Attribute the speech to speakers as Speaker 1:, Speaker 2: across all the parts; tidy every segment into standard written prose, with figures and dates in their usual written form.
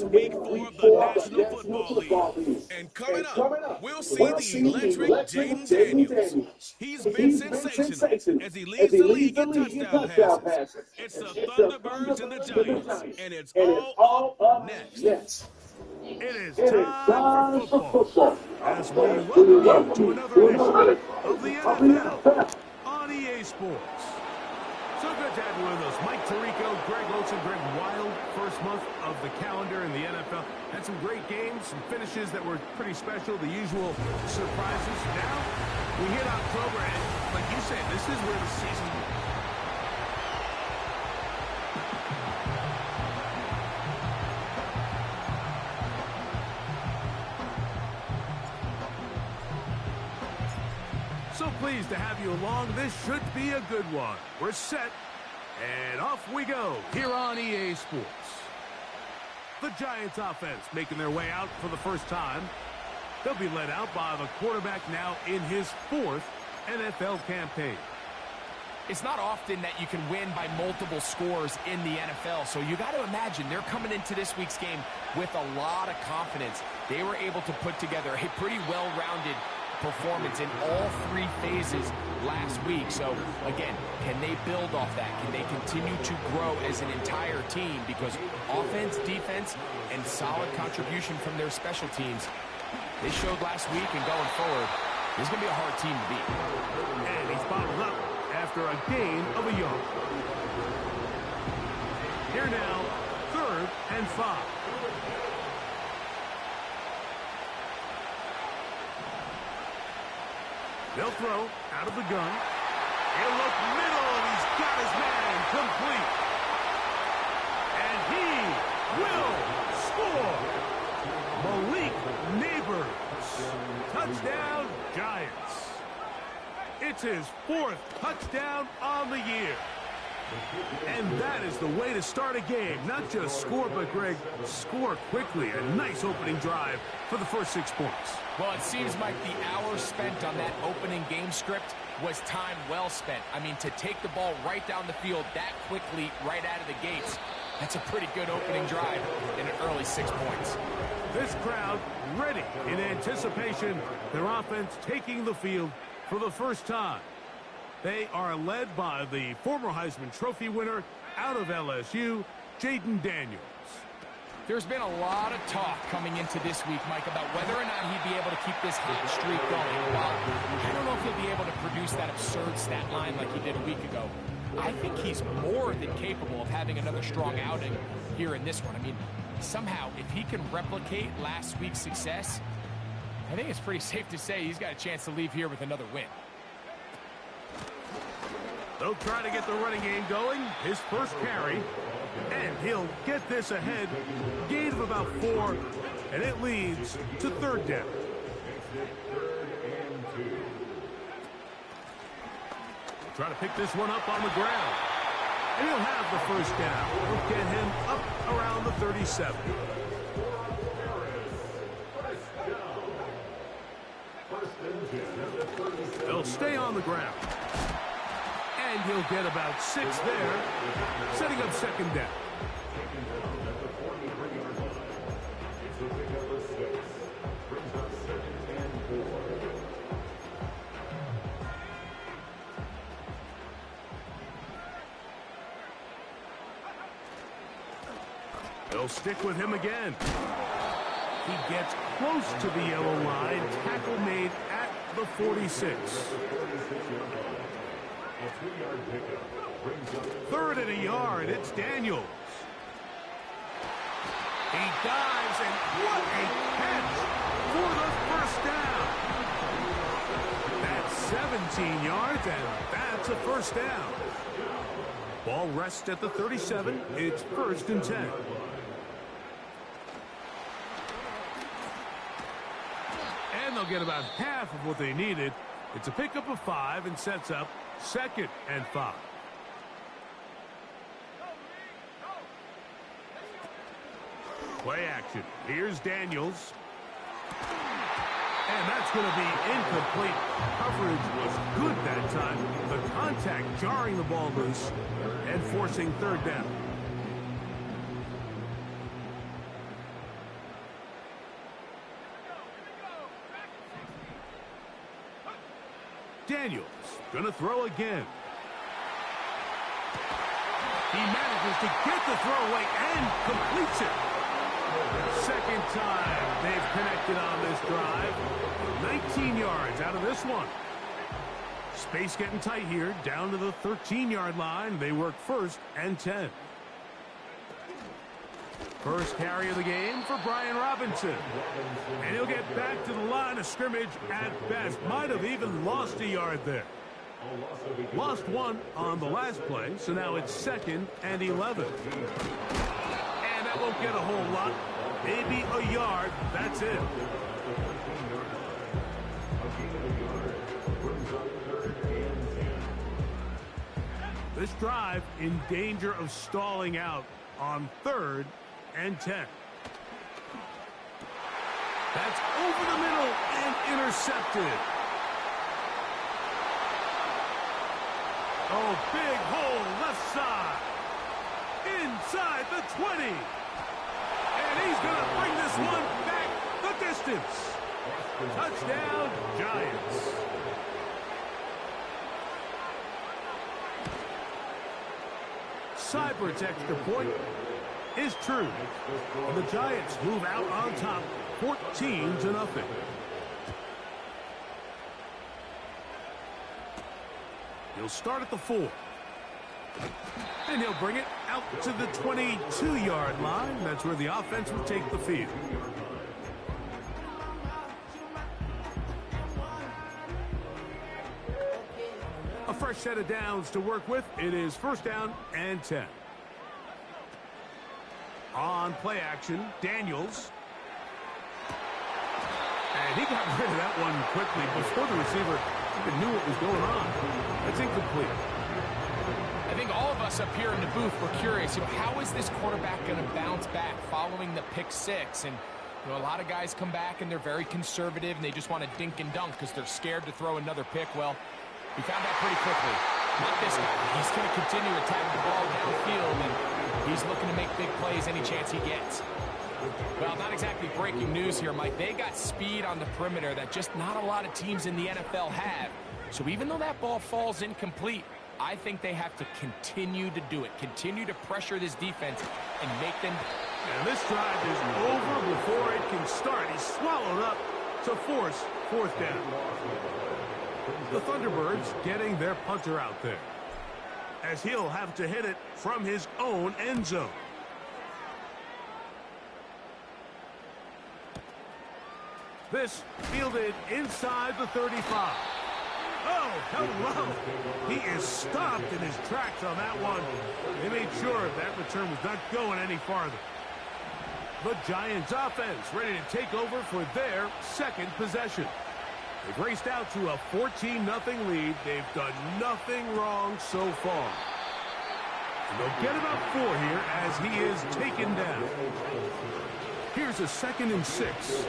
Speaker 1: week 4 of the National Football League. And coming up, we'll see the electric Jaden Daniels. He's been sensational as he leads the league in touchdown passes. It's the Thunderbirds and the Giants, and it's all up next.
Speaker 2: It is time for football as we welcome you to another edition of the NFL on EA Sports. So good to have you with us. Mike Tirico, Greg Olsen, Greg Wild. First month of the calendar in the NFL. Had some great games, some finishes that were pretty special, the usual surprises. Now, we hit October, and like you said, this is where the season... So pleased to have you along. This should be a good one. We're set, and off we go here on EA Sports. The Giants offense making their way out for the first time. They'll be led out by the quarterback now in his 4th NFL campaign.
Speaker 3: It's not often that you can win by multiple scores in the NFL, so you got to imagine they're coming into this week's game with a lot of confidence. They were able to put together a pretty well-rounded performance in all 3 phases last week. So again, can they build off that? Can they continue to grow as an entire team? Because offense, defense, and solid contribution from their special teams, they showed last week, and going forward, this is going to be a hard team to beat.
Speaker 2: And he's bottled up after a gain of a yard. Here now, 3rd and 5. They'll throw out of the gun. He'll look middle, and he's got his man complete. And he will score. Malik Neighbors. Touchdown, Giants. It's his 4th touchdown on the year. And that is the way to start a game. Not just score, but, Greg, score quickly. A nice opening drive for the first 6 points.
Speaker 3: Well, it seems like the hours spent on that opening game script was time well spent. I mean, to take the ball right down the field that quickly, right out of the gates, that's a pretty good opening drive in an early 6 points.
Speaker 2: This crowd ready in anticipation. Their offense taking the field for the first time. They are led by the former Heisman Trophy winner out of LSU, Jaden Daniels.
Speaker 3: There's been a lot of talk coming into this week, Mike, about whether or not he'd be able to keep this hot streak going. Well, I don't know if he'll be able to produce that absurd stat line like he did a week ago. I think he's more than capable of having another strong outing here in this one. I mean, somehow, if he can replicate last week's success, I think it's pretty safe to say he's got a chance to leave here with another win.
Speaker 2: They'll try to get the running game going. His first carry. And he'll get this ahead. Gain of about 4. And it leads to 3rd down. Try to pick this one up on the ground. And he'll have the first down. He'll get him up around the 37. They'll stay on the ground. And he'll get about 6 there, setting up 2nd down. They'll stick with him again. He gets close to the yellow line. Tackle made at the 46. 3rd and a yard. It's Daniels. He dives, and what a catch for the first down. That's 17 yards, and that's a first down. Ball rests at the 37. It's 1st and 10. And they'll get about half of what they needed. It's a pickup of 5 and sets up 2nd and 5. Play action. Here's Daniels. And that's going to be incomplete. Coverage was good that time. The contact jarring the ball loose and forcing 3rd down. Daniels gonna throw again. He manages to get the throw away and completes it. Second time they've connected on this drive. 19 yards out of this one. Space getting tight here, down to the 13-yard line. They work 1st and 10. First carry of the game for Brian Robinson. And he'll get back to the line of scrimmage at best. Might have even lost a yard there. Lost 1 on the last play, so now it's 2nd and 11. And that won't get a whole lot. Maybe a yard. That's it. This drive in danger of stalling out on 3rd and 10. That's over the middle and intercepted. Oh, big hole left side. Inside the 20. And he's going to bring this one back the distance. Touchdown, Giants. Seibert's extra point is true. And the Giants move out on top 14-0. He'll start at the 4. And he'll bring it out to the 22-yard line. That's where the offense will take the field. A fresh set of downs to work with. It is 1st down and 10. On play action, Daniels. And he got rid of that one quickly before the receiver even knew what was going on. That's incomplete.
Speaker 3: I think all of us up here in the booth were curious, how is this quarterback going to bounce back following the pick 6? And a lot of guys come back and they're very conservative and they just want to dink and dunk because they're scared to throw another pick. Well, we found out pretty quickly. Not this guy. He's going to continue to attack the ball downfield, and he's looking to make big plays any chance he gets. Well, not exactly breaking news here, Mike. They got speed on the perimeter that just not a lot of teams in the NFL have. So even though that ball falls incomplete, I think they have to continue to do it. Continue to pressure this defense and make them...
Speaker 2: And this drive is over before it can start. He's swallowed up to force 4th down. The Thunderbirds getting their punter out there, as he'll have to hit it from his own end zone. This fielded inside the 35. Oh, hello. He is stopped in his tracks on that one. They made sure that return was not going any farther. The Giants offense ready to take over for their 2nd possession. They've raced out to a 14-0 lead. They've done nothing wrong so far. And they'll get about 4 here as he is taken down. Here's a 2nd and 6.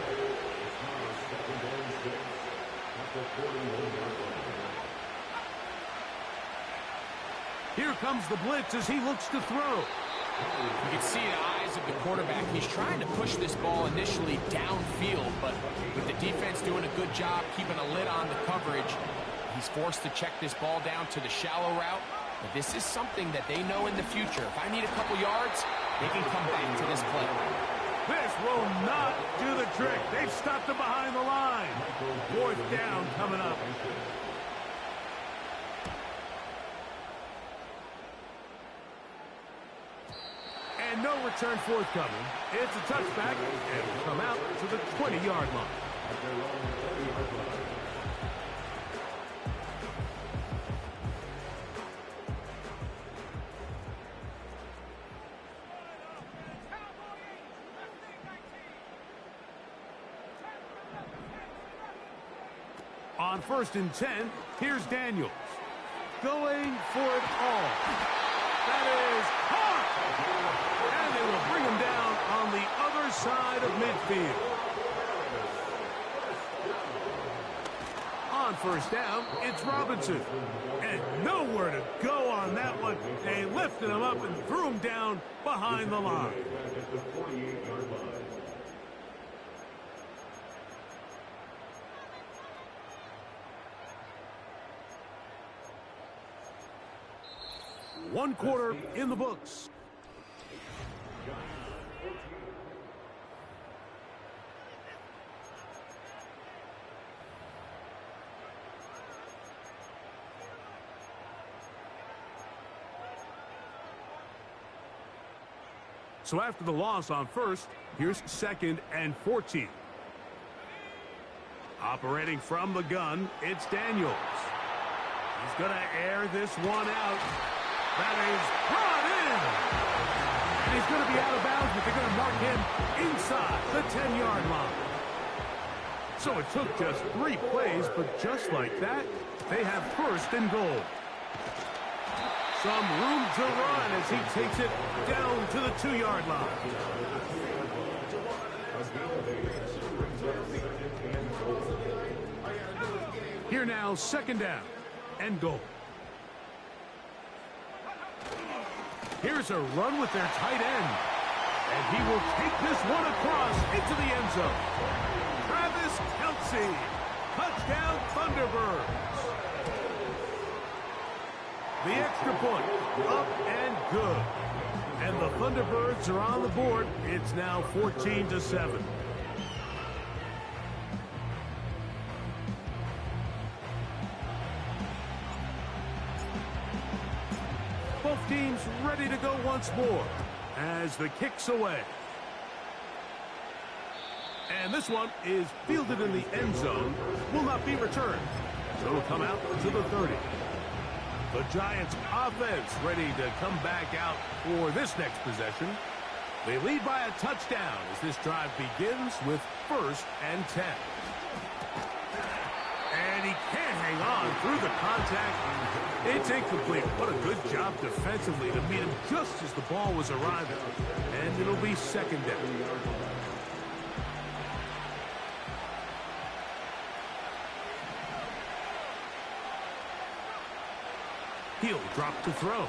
Speaker 2: Here comes the blitz as he looks to throw.
Speaker 3: You can see the eyes of the quarterback. He's trying to push this ball initially downfield, but with the defense doing a good job keeping a lid on the coverage, he's forced to check this ball down to the shallow route. But this is something that they know in the future. If I need a couple yards, they can come back to this play.
Speaker 2: This will not do the trick. They've stopped him behind the line. 4th down coming up. And no return forthcoming. It's a touchback, and will come out to the 20-yard line. On 1st and 10, here's Daniels. Going for it all. That is hot! And they will bring him down on the other side of midfield. On 1st down, it's Robinson. And nowhere to go on that one. They lifted him up and threw him down behind the line. 1 quarter in the books. So after the loss on first, here's 2nd and 14. Operating from the gun, it's Daniels. He's going to air this one out. That is brought in. And he's going to be out of bounds, but they're going to mark him inside the 10-yard line. So it took just 3 plays, but just like that, they have 1st and goal. Some room to run as he takes it down to the 2-yard line. Here now, 2nd down and goal. Here's a run with their tight end. And he will take this one across into the end zone. Travis Kelce, touchdown Thunderbirds. The extra point, up and good. And the Thunderbirds are on the board. It's now 14-7. Both teams ready to go once more as the kick's away. And this one is fielded in the end zone, will not be returned. So it'll come out to the 30. The Giants offense ready to come back out for this next possession. They lead by a touchdown as this drive begins with 1st and 10. And he can't hang on through the contact. It's incomplete. What a good job defensively to meet him just as the ball was arriving. And it'll be 2nd down. He'll drop to throw.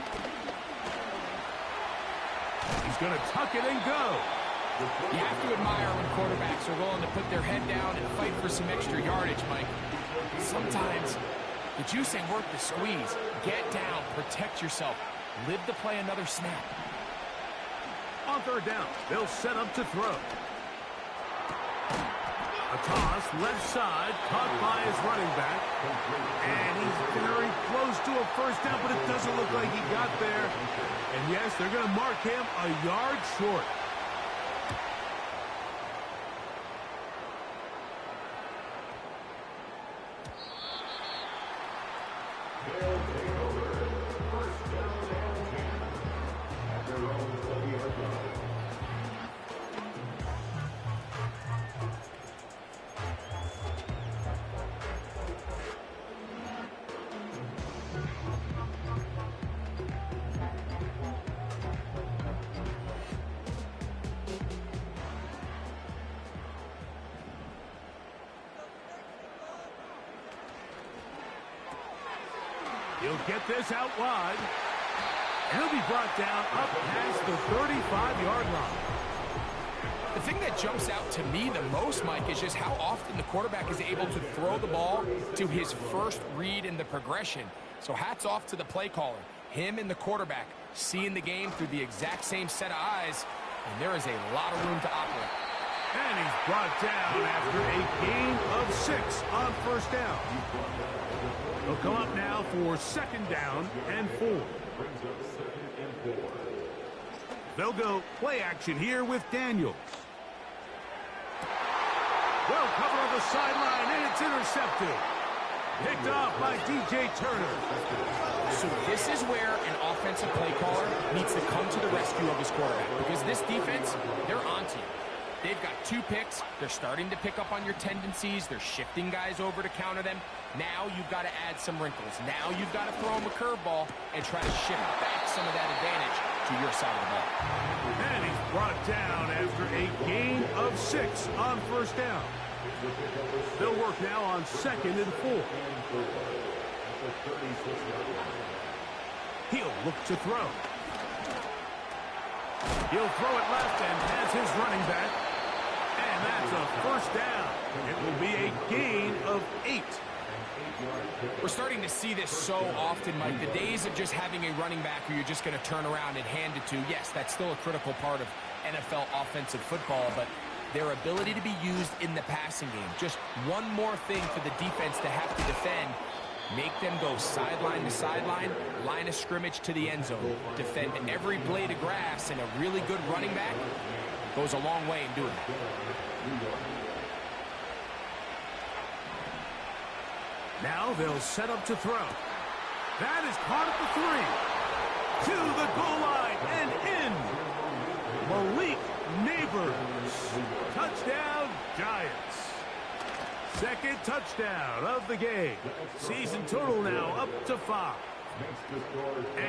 Speaker 2: He's going to tuck it and go.
Speaker 3: You have to admire when quarterbacks are willing to put their head down and fight for some extra yardage, Mike. Sometimes the juice ain't worth the squeeze. Get down, protect yourself, live to play another snap.
Speaker 2: On 3rd down, they'll set up to throw. A toss, left side, caught by his running back. And he's very close to a 1st down, but it doesn't look like he got there. And yes, they're going to mark him a yard short. He'll get this out wide. And he'll be brought down up past the 35-yard line.
Speaker 3: The thing that jumps out to me the most, Mike, is just how often the quarterback is able to throw the ball to his first read in the progression. So hats off to the play caller. Him and the quarterback seeing the game through the exact same set of eyes, and there is a lot of room to operate.
Speaker 2: And he's brought down after a gain of 6 on 1st down. He'll come up now for 2nd down and 4. They'll go play action here with Daniels. Well covered on the sideline, and it's intercepted. Picked off by DJ Turner.
Speaker 3: So this is where an offensive play caller needs to come to the rescue of his quarterback, because this defense, they're onto you. They've got 2 picks. They're starting to pick up on your tendencies. They're shifting guys over to counter them. Now you've got to add some wrinkles. Now you've got to throw them a curveball and try to shift back some of that advantage to your side of the ball.
Speaker 2: And he's brought down after a gain of 6 on 1st down. They'll work now on 2nd and 4. He'll look to throw. He'll throw it left and has his running back. And that's a 1st down. It will be a gain of 8.
Speaker 3: We're starting to see this so often, Mike. The days of just having a running back who you're just going to turn around and hand it to, yes, that's still a critical part of NFL offensive football, but their ability to be used in the passing game. Just one more thing for the defense to have to defend. Make them go sideline to sideline, line of scrimmage to the end zone. Defend every blade of grass, and a really good running back goes a long way in doing that.
Speaker 2: Now they'll set up to throw. That is caught at the 3. To the goal line and in. Malik Neighbors. Touchdown, Giants. Second touchdown of the game. Season total now up to 5.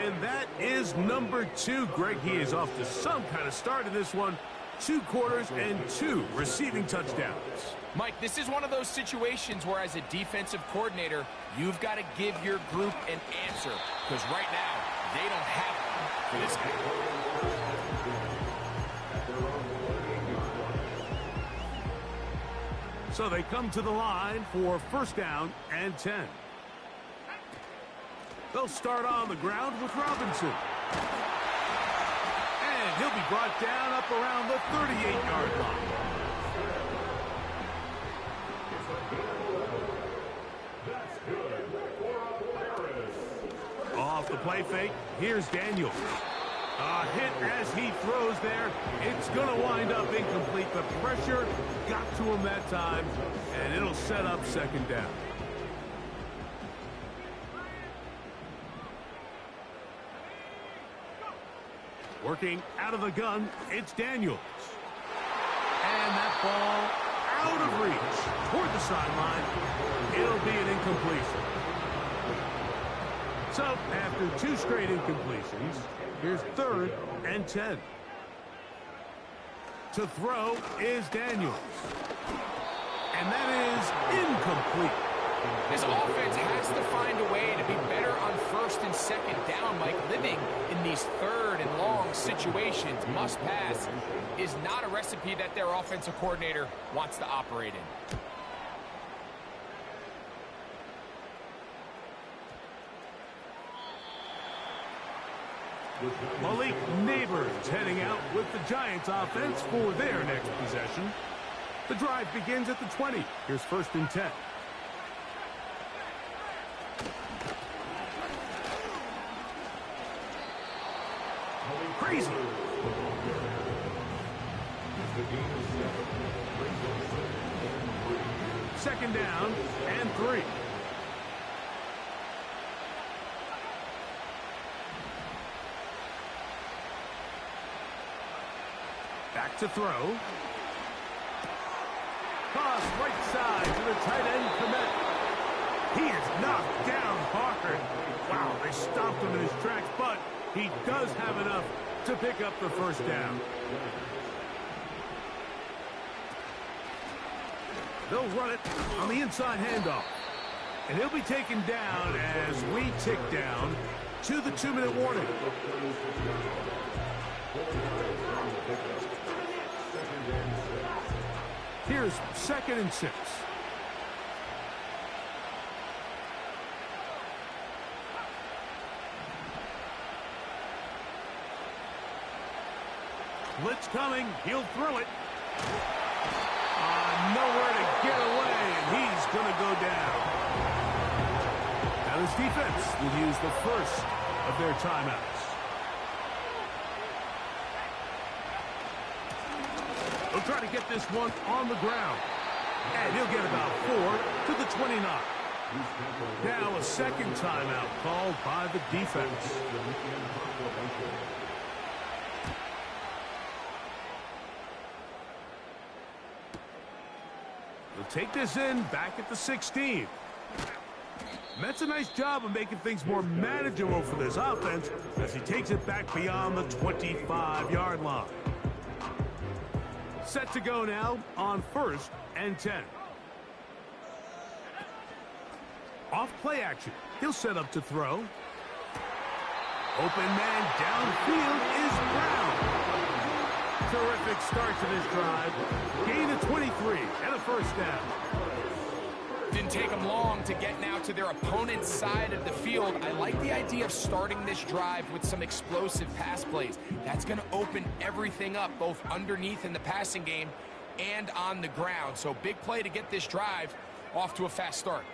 Speaker 2: And that is number 2. Greg, he is off to some kind of start in this one. 2 quarters and 2 receiving touchdowns.
Speaker 3: Mike, this is one of those situations where as a defensive coordinator, you've got to give your group an answer. Because right now, they don't have one for this guy.
Speaker 2: So they come to the line for first down and 10. They'll start on the ground with Robinson. And he'll be brought down up around the 38-yard line. Off the play fake, here's Daniels. A hit as he throws there. It's going to wind up incomplete. The pressure got to him that time, and it'll set up second down. Working out of the gun, it's Daniels. And that ball out of reach toward the sideline. It'll be an incompletion. So after 2 straight incompletions, here's 3rd and 10. To throw is Daniels. And that is incomplete.
Speaker 3: This offense has to find a way to be better on first and second down, Mike. Living in these third and long situations, must pass, is not a recipe that their offensive coordinator wants to operate in.
Speaker 2: Malik Neighbors heading out with the Giants offense for their next possession. The drive begins at the 20. Here's 1st and 10. Crazy. Second down and 3. Back to throw. Toss right side to the tight end, Komet. He is knocked down hard. Wow, they stopped him in his tracks, but he does have enough to pick up the first down. They'll run it on the inside handoff. And he'll be taken down as we tick down to the 2-minute warning. Here's 2nd and 6. Blitz coming. He'll throw it. Nowhere to get away, and he's going to go down. Now this defense will use the first of their timeouts. He'll try to get this one on the ground. And he'll get about 4 to the 29. Now a second timeout called by the defense. He'll take this in back at the 16. That's a nice job of making things more manageable for this offense as he takes it back beyond the 25-yard line. Set to go now on 1st and 10. Off play action. He'll set up to throw. Open man downfield is Brown. Terrific start to this drive. Gain of 23 and a first down.
Speaker 3: Didn't take them long to get now to their opponent's side of the field. I like the idea of starting this drive with some explosive pass plays. That's going to open everything up, both underneath in the passing game and on the ground. So big play to get this drive off to a fast start.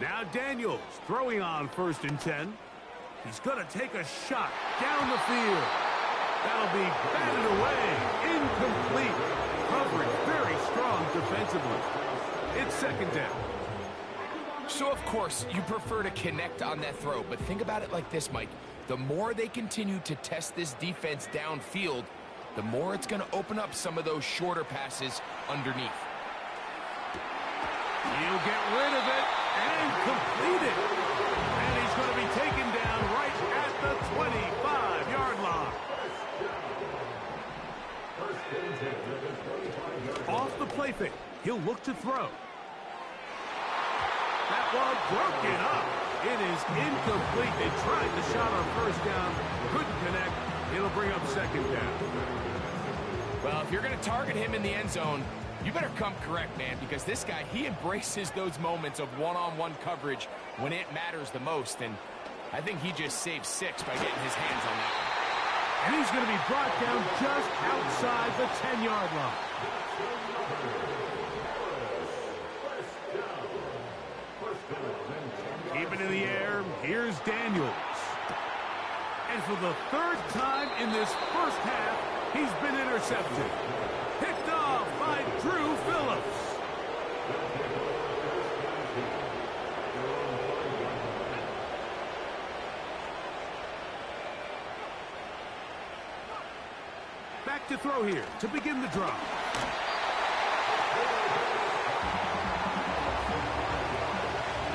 Speaker 2: Now Daniels throwing on 1st and 10. He's going to take a shot down the field. That'll be batted away. Incomplete. Coverage very strong defensively. It's 2nd down.
Speaker 3: So, of course, you prefer to connect on that throw, but think about it like this, Mike. The more they continue to test this defense downfield, the more it's going to open up some of those shorter passes underneath.
Speaker 2: He'll get rid of it and complete it. And he's going to be taken down right at the 25-yard line. Off the play fake, he'll look to throw. That one broken up. It is incomplete. They tried the shot on 1st down, couldn't connect. It'll bring up 2nd down.
Speaker 3: Well, if you're going to target him in the end zone, you better come correct, man, because this guy, he embraces those moments of one-on-one coverage when it matters the most, and I think he just saved 6 by getting his hands on that one.
Speaker 2: And he's going to be brought down just outside the 10-yard line. Keeping in the air, here's Daniels. And for the 3rd time in this 1st half, he's been intercepted. Picked off by Drew Phillips. Back to throw here to begin the drive.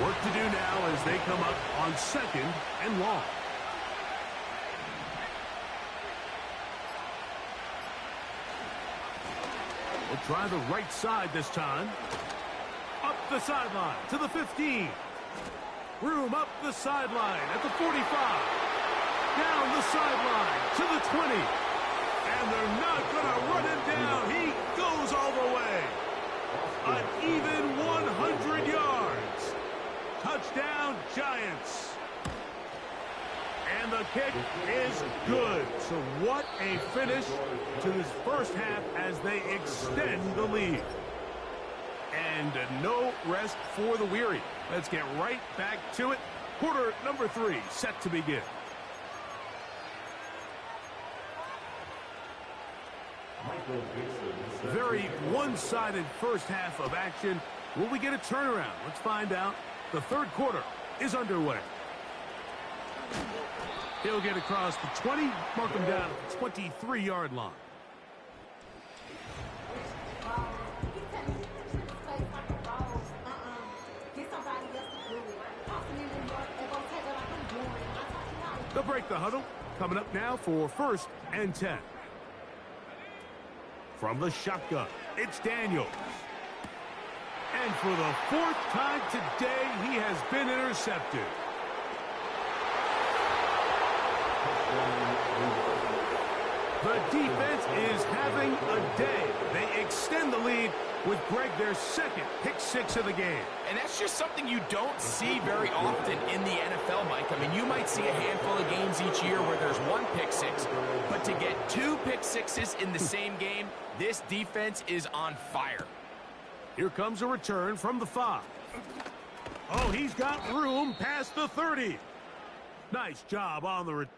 Speaker 2: Work to do now as they come up on 2nd and long. We'll try the right side this time. Up the sideline to the 15. Room up the sideline at the 45. Down the sideline to the 20. And they're not going to run him down. He goes all the way. An even 100 yards. Touchdown, Giants. And the kick is good. So what a finish to this 1st half as they extend the lead. And no rest for the weary. Let's get right back to it. Quarter number 3 set to begin. Very one-sided 1st half of action. Will we get a turnaround? Let's find out. The 3rd quarter is underway. He'll get across the 20, mark him down at the 23-yard line. They'll break the huddle. Coming up now for 1st and 10. From the shotgun, it's Daniels. And for the 4th time today, he has been intercepted. The defense is having a day. They extend the lead with Greg their 2nd pick 6 of the game.
Speaker 3: And that's just something you don't see very often in the NFL, Mike. I mean, you might see a handful of games each year where there's 1 pick 6, but to get 2 pick 6s in the same game, this defense is on fire.
Speaker 2: Here comes a return from the 5. Oh, he's got room past the 30. Nice job on the return.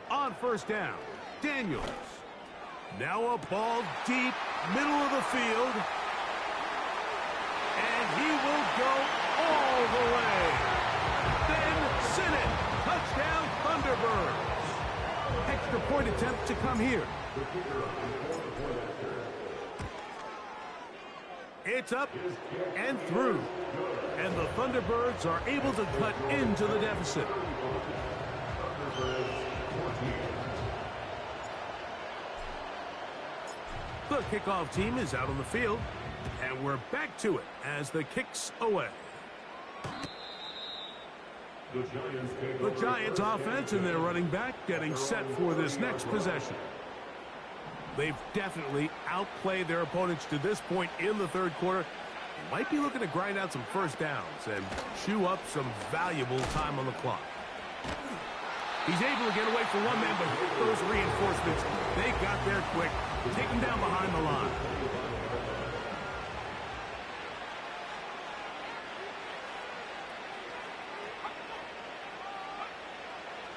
Speaker 2: On 1st down, Daniels. Now a ball deep, middle of the field. And he will go all the way. Then Sinnott, touchdown Thunderbirds. Extra point attempt to come here. It's up and through. And the Thunderbirds are able to cut into the deficit. The kickoff team is out on the field, and we're back to it as the kick's away. The Giants offense and their running back getting set for this next possession. They've definitely outplayed their opponents to this point in the third quarter. They might be looking to grind out some first downs and chew up some valuable time on the clock. He's able to get away from one man, but those reinforcements, they got there quick. Take him down behind the line.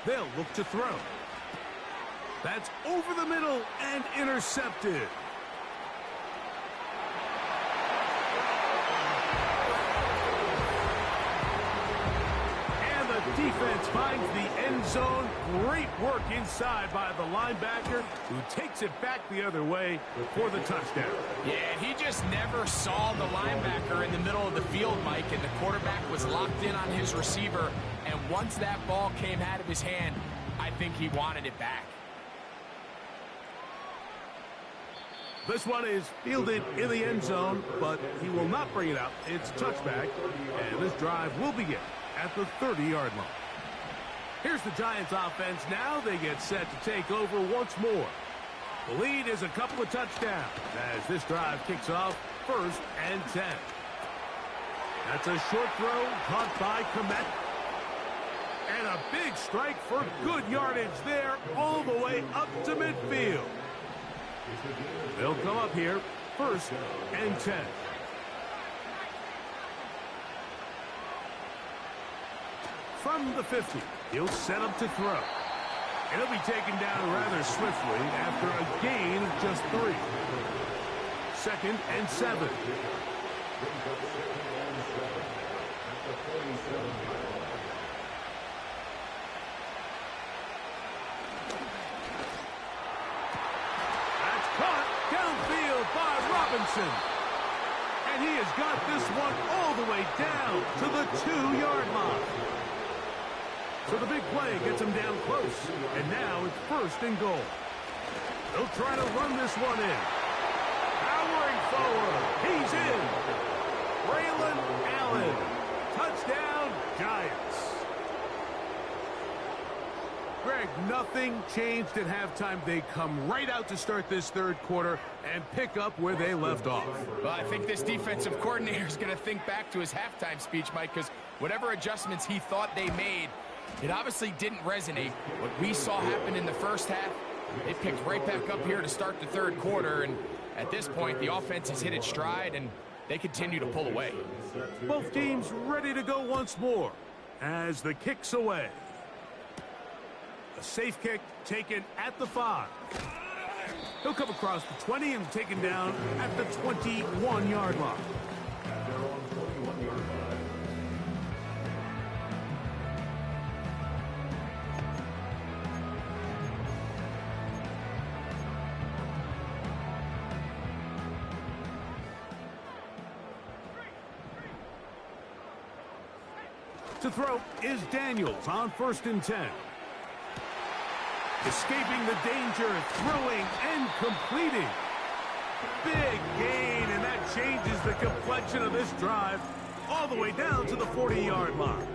Speaker 2: They'll look to throw. That's over the middle and intercepted. And the defense finds the end zone. Great work inside by the linebacker, who takes it back the other way for the touchdown.
Speaker 3: Yeah, he just never saw the linebacker in the middle of the field, Mike, and the quarterback was locked in on his receiver. And once that ball came out of his hand, I think he wanted it back.
Speaker 2: This one is fielded in the end zone, but he will not bring it out. It's a touchback, and this drive will begin at the 30-yard line. Here's the Giants offense now. They get set to take over once more. The lead is a couple of touchdowns as this drive kicks off 1st and 10. That's a short throw caught by Komet. And a big strike for good yardage there all the way up to midfield. They'll come up here 1st and 10. From the 50, he'll set up to throw. And he'll be taken down rather swiftly after a gain of just 3. 2nd and 7. And he has got this one all the way down to the 2-yard line. So the big play gets him down close. And now it's 1st and goal. They'll try to run this one in. Powering forward. He's in. Braylon Allen. Touchdown, Giants. Greg, nothing changed at halftime. They come right out to start this third quarter and pick up where they left off.
Speaker 3: Well, I think this defensive coordinator is going to think back to his halftime speech, Mike, because whatever adjustments he thought they made, it obviously didn't resonate. What we saw happen in the first half, they picked right back up here to start the third quarter, and at this point, the offense has hit its stride, and they continue to pull away.
Speaker 2: Both teams ready to go once more as the kick's away. A safe kick taken at the 5. He'll come across the 20 and taken down at the 21-yard line. To throw is Daniels on 1st and 10. Escaping the danger, throwing and completing. Big gain, and that changes the complexion of this drive all the way down to the 40-yard line.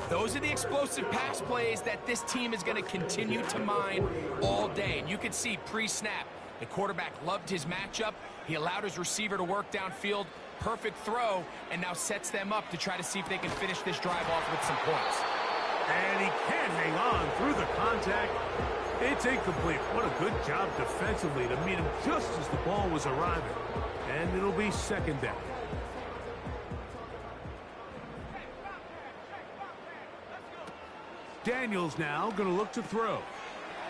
Speaker 3: Those are the explosive pass plays that this team is going to continue to mine all day. And you can see pre-snap, the quarterback loved his matchup. He allowed his receiver to work downfield. Perfect throw, and now sets them up to try to see if they can finish this drive off with some points.
Speaker 2: And he can't hang on through the contact. It's incomplete. What a good job defensively to meet him just as the ball was arriving. And it'll be 2nd down. Daniels now going to look to throw.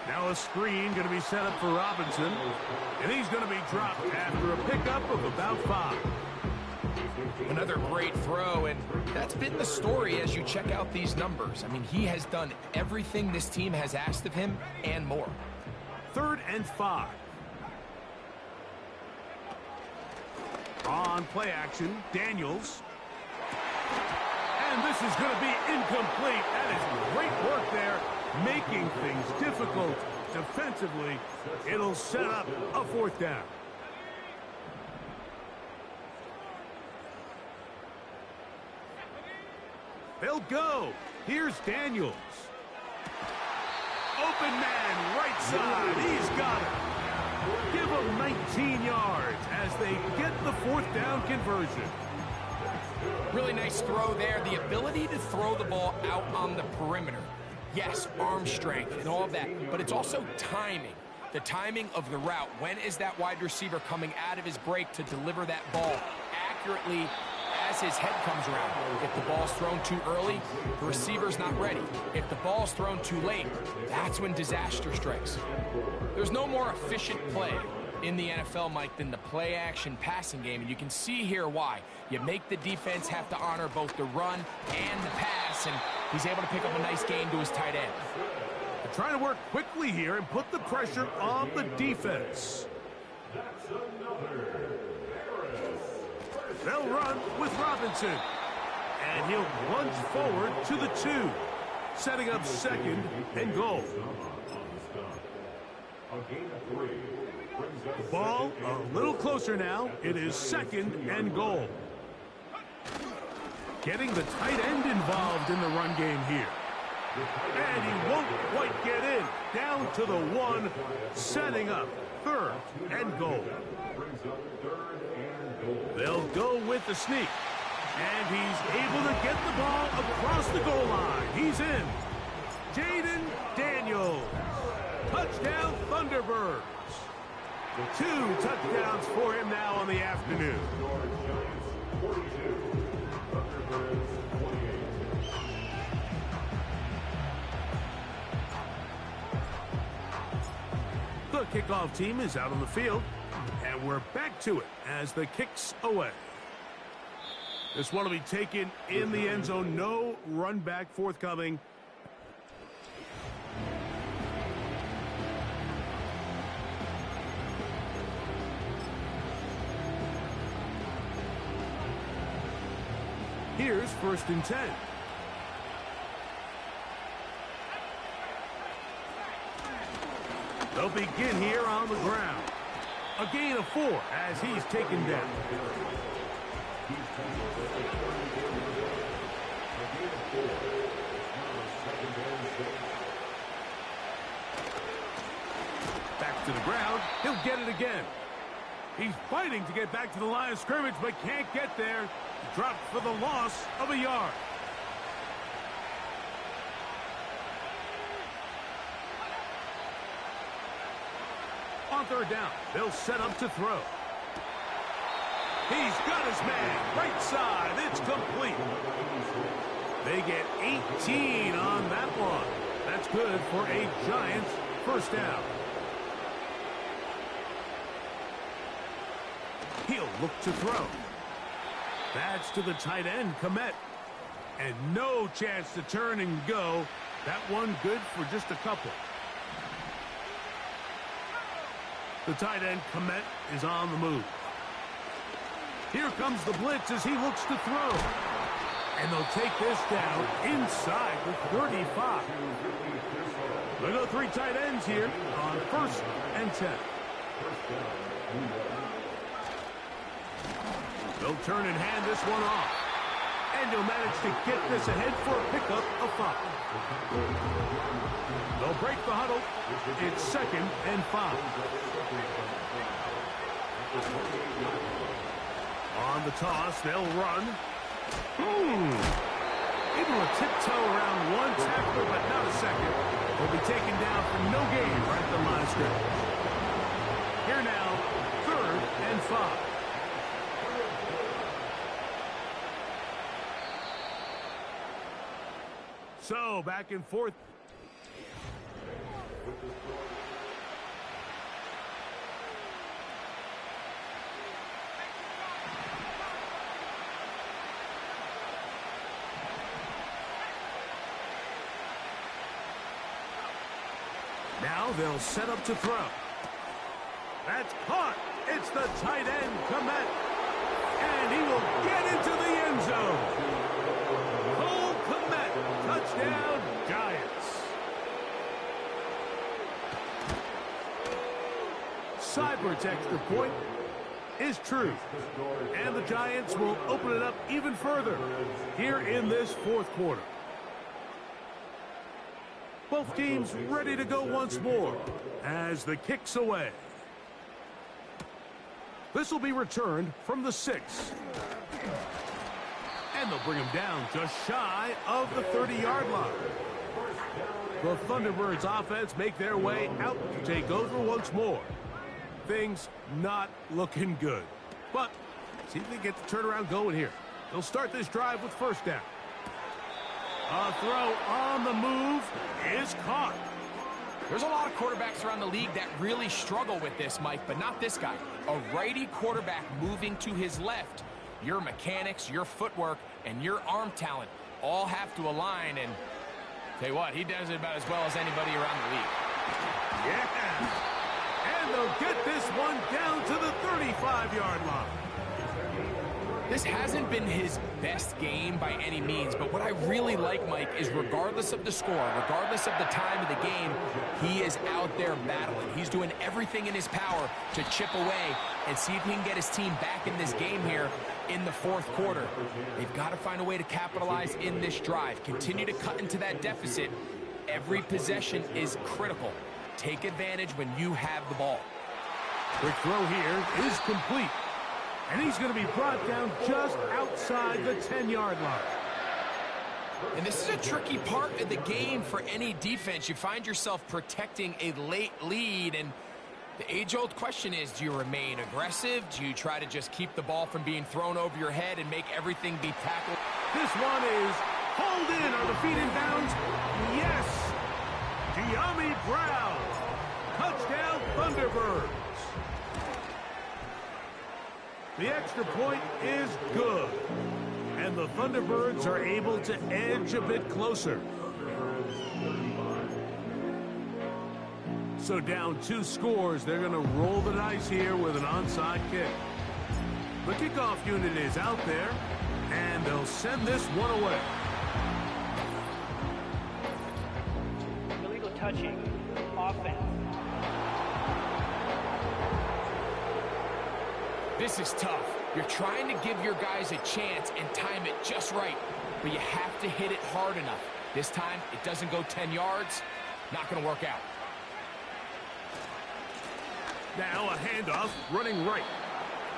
Speaker 2: Now a screen going to be set up for Robinson. And he's going to be dropped after a pickup of about 5.
Speaker 3: Another great throw, and that's been the story as you check out these numbers. I mean, he has done everything this team has asked of him and more.
Speaker 2: 3rd and 5. On play action, Daniels. And this is going to be incomplete. That is great work there, making things difficult defensively. It'll set up a 4th down. They'll go. Here's Daniels. Open man, right side. He's got it. Give him 19 yards as they get the 4th down conversion.
Speaker 3: Really nice throw there. The ability to throw the ball out on the perimeter. Yes, arm strength and all of that, but it's also timing. The timing of the route. When is that wide receiver coming out of his break to deliver that ball accurately as his head comes around? If the ball's thrown too early, the receiver's not ready. If the ball's thrown too late, that's when disaster strikes. There's no more efficient play in the NFL, Mike, than the play-action passing game, and you can see here why. You make the defense have to honor both the run and the pass, and he's able to pick up a nice gain to his tight end.
Speaker 2: They're trying to work quickly here and put the pressure on the defense. They'll run with Robinson, and he'll plunge forward to the 2, setting up 2nd and goal. The ball a little closer now. It is 2nd and goal. Getting the tight end involved in the run game here. And he won't quite get in. Down to the 1, setting up 3rd and goal. They'll go with the sneak. And he's able to get the ball across the goal line. He's in. Jaden Daniels. Touchdown Thunderbirds. 2 touchdowns for him now on the afternoon. The kickoff team is out on the field, and we're back to it as the kick's away. This one will be taken in the end zone. No run back forthcoming. Here's 1st and 10. They'll begin here on the ground. A gain of 4 as he's taken down. Back to the ground. He'll get it again. He's fighting to get back to the line of scrimmage, but can't get there. Dropped for the loss of a yard. On 3rd down, they'll set up to throw. He's got his man. Right side. It's complete. They get 18 on that one. That's good for a Giants 1st down. He'll look to throw. That's to the tight end, Komet. And no chance to turn and go. That one good for just a couple. The tight end, Komet, is on the move. Here comes the blitz as he looks to throw. And they'll take this down inside the 35. They'll go 3 tight ends here on 1st and 10. They'll turn and hand this one off. And he'll manage to get this ahead for a pickup of 5. They'll break the huddle. It's 2nd and 5. On the toss, they'll run. Able to tiptoe around 1 tackler, but not a second. They'll be taken down for no gain right at the line of scrimmage. Here now, 3rd and 5. So, back and forth. Now they'll set up to throw. That's caught. It's the tight end, Komet. And he will get into the end zone. Cole Komet, touchdown, Giants. Seibert's extra point is true. And the Giants will open it up even further here in this fourth quarter. Both teams ready to go once more as the kick's away. This will be returned from the 6. And they'll bring him down just shy of the 30-yard line. The Thunderbirds offense make their way out to take over once more. Things not looking good. But see if they get the turnaround going here. They'll start this drive with first down. A throw on the move is caught.
Speaker 3: There's a lot of quarterbacks around the league that really struggle with this, Mike, but not this guy. A righty quarterback moving to his left. Your mechanics, your footwork, and your arm talent all have to align, and tell you what, he does it about as well as anybody around the league.
Speaker 2: Yeah. And they'll get this one down to the 35-yard line.
Speaker 3: This hasn't been his best game by any means, but what I really like, Mike, is regardless of the score, regardless of the time of the game, he is out there battling. He's doing everything in his power to chip away and see if he can get his team back in this game here in the fourth quarter. They've got to find a way to capitalize in this drive. Continue to cut into that deficit. Every possession is critical. Take advantage when you have the ball.
Speaker 2: Quick throw here is complete. And he's going to be brought down just outside the 10-yard line.
Speaker 3: And this is a tricky part of the game for any defense. You find yourself protecting a late lead, and the age-old question is, do you remain aggressive? Do you try to just keep the ball from being thrown over your head and make everything be tackled?
Speaker 2: This one is hauled in. Are the feet in bounds? Yes! De'Ami Brown. Touchdown, Thunderbirds. The extra point is good. And the Thunderbirds are able to edge a bit closer. So down 2 scores, they're going to roll the dice here with an onside kick. The kickoff unit is out there, and they'll send this one away.
Speaker 4: Illegal touching, offense.
Speaker 3: This is tough. You're trying to give your guys a chance and time it just right, but you have to hit it hard enough. This time, it doesn't go 10 yards. Not going to work out.
Speaker 2: Now a handoff running right.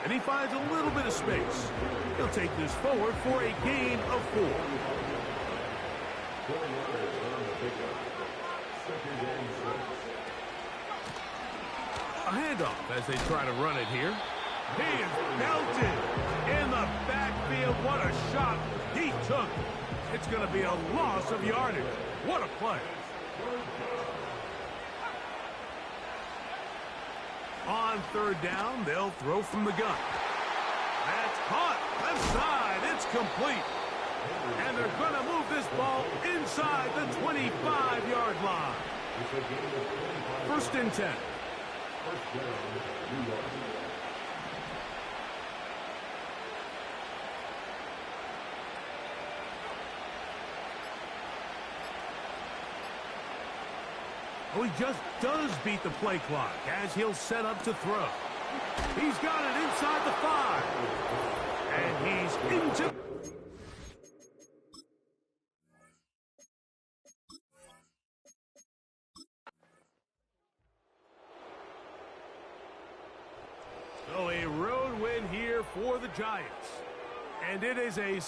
Speaker 2: And he finds a little bit of space. He'll take this forward for a gain of 4. A handoff as they try to run it here. He is belted in the backfield. What a shot he took. It's going to be a loss of yardage. What a play. On third down, they'll throw from the gun. That's caught. Left side. It's complete. And they're going to move this ball inside the 25-yard line. First and 10. Oh, he just does beat the play clock as he'll set up to throw. He's got it inside the 5. And he's into... So a road win here for the Giants. And it is a